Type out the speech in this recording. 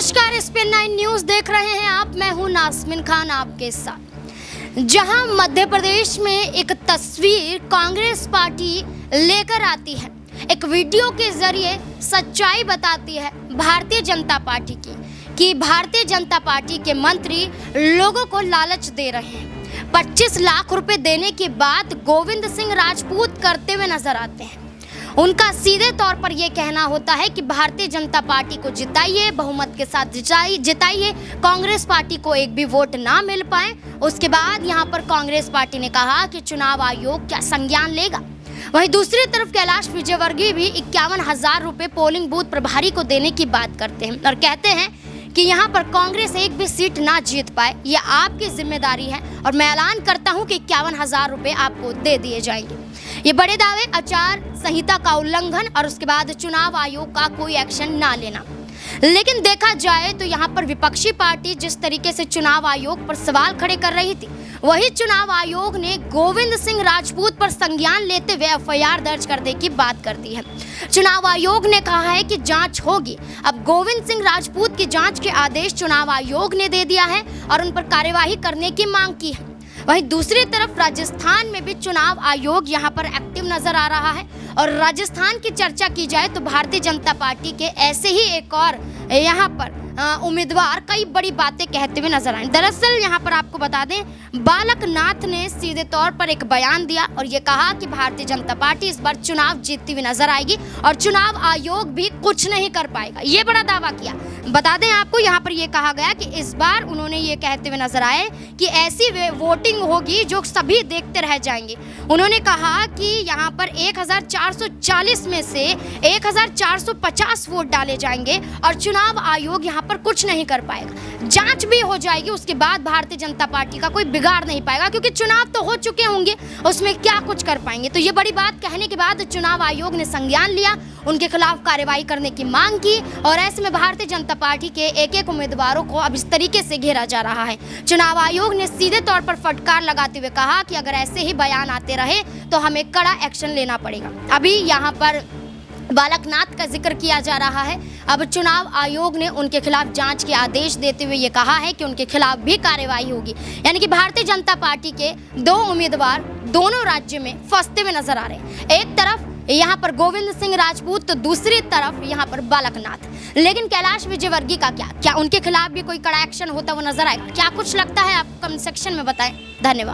नमस्कार, Spain 9 news देख रहे हैं आप। मैं हूं नाज़मीन खान आपके साथ। जहां मध्य प्रदेश में एक तस्वीर कांग्रेस पार्टी लेकर आती है, एक वीडियो के जरिए सच्चाई बताती है भारतीय जनता पार्टी की कि भारतीय जनता पार्टी के मंत्री लोगों को लालच दे रहे हैं। 25 लाख रुपए देने की बात गोविंद सिंह राजपूत करते हुए नजर आते हैं। उनका सीधे तौर पर यह कहना होता है कि भारतीय जनता पार्टी को जिताइए, बहुमत के साथ जिताइए, कांग्रेस पार्टी को एक भी वोट ना मिल पाए। उसके बाद यहां पर कांग्रेस पार्टी ने कहा कि चुनाव आयोग क्या संज्ञान लेगा। वहीं दूसरी तरफ कैलाश विजयवर्गीय भी 51,000 रुपए पोलिंग बूथ प्रभारी को देने की बात करते हैं और कहते हैं कि यहाँ पर कांग्रेस एक भी सीट ना जीत पाए, ये आपकी जिम्मेदारी है और मैं ऐलान करता हूँ कि 51,000 रुपए आपको दे दिए जाएंगे। ये बड़े दावे, आचार संहिता का उल्लंघन और उसके बाद चुनाव आयोग का कोई एक्शन ना लेना। लेकिन देखा जाए तो यहाँ पर विपक्षी पार्टी जिस तरीके से चुनाव आयोग पर सवाल खड़े कर रही थी, वही चुनाव आयोग ने गोविंद सिंह राजपूत पर संज्ञान लेते हुए एफआईआर दर्ज करने की बात कर दी है। चुनाव आयोग ने कहा है कि जांच होगी। अब गोविंद सिंह राजपूत की जांच के आदेश चुनाव आयोग ने दे दिया है और उन पर कार्यवाही करने की मांग की है। वहीं दूसरी तरफ राजस्थान में भी चुनाव आयोग यहां पर एक्टिव नजर आ रहा है और राजस्थान की चर्चा की जाए तो भारतीय जनता पार्टी के ऐसे ही एक और यहां पर उम्मीदवार कई बड़ी बातें कहते हुए नजर आए। दरअसल यहां पर आपको बता दें, बालक नाथ ने सीधे तौर पर एक बयान दिया और ये कहा कि भारतीय जनता पार्टी इस बार चुनाव जीतती हुई नजर आएगी और चुनाव आयोग भी कुछ नहीं कर पाएगा, ये बड़ा दावा किया। बता दें आपको, यहाँ पर यह कहा गया कि इस बार उन्होंने ये कहते हुए नजर आए कि ऐसी वोटिंग होगी जो सभी देखते रह जाएंगे। उन्होंने कहा कि यहाँ पर 1440 में से 1450 वोट डाले जाएंगे और चुनाव आयोग यहाँ पर कुछ नहीं कर पाएगा। जांच भी हो जाएगी, उसके बाद भारतीय जनता पार्टी का कोई बिगाड़ नहीं पाएगा क्योंकि चुनाव तो हो चुके होंगे, उसमें क्या कुछ कर पाएंगे। तो ये बड़ी बात कहने के बाद चुनाव आयोग ने संज्ञान लिया, उनके खिलाफ कार्रवाई करने की मांग की और ऐसे में भारतीय जनता पार्टी के एक उम्मीदवारों को अब इस तरीके से घेरा जा रहा है। चुनाव आयोग ने सीधे तौर पर फटकार लगाते हुए कहा कि अगर ऐसे ही बयान आते रहे तो हमें कड़ा एक्शन लेना पड़ेगा। अभी यहाँ पर बालकनाथ का जिक्र किया जा रहा है। अब चुनाव आयोग ने उनके खिलाफ जांच के आदेश देते हुए ये कहा है कि उनके खिलाफ भी कार्रवाई होगी। यानी कि भारतीय जनता पार्टी के 2 उम्मीदवार दोनों राज्य में फंसते हुए नजर आ रहे हैं। एक तरफ यहाँ पर गोविंद सिंह राजपूत तो दूसरी तरफ यहाँ पर बालकनाथ। लेकिन कैलाश विजयवर्गीय का क्या उनके खिलाफ भी कोई कड़ा एक्शन होता हुआ नजर आएगा? क्या कुछ लगता है आप कमेंट सेक्शन में बताएं। धन्यवाद।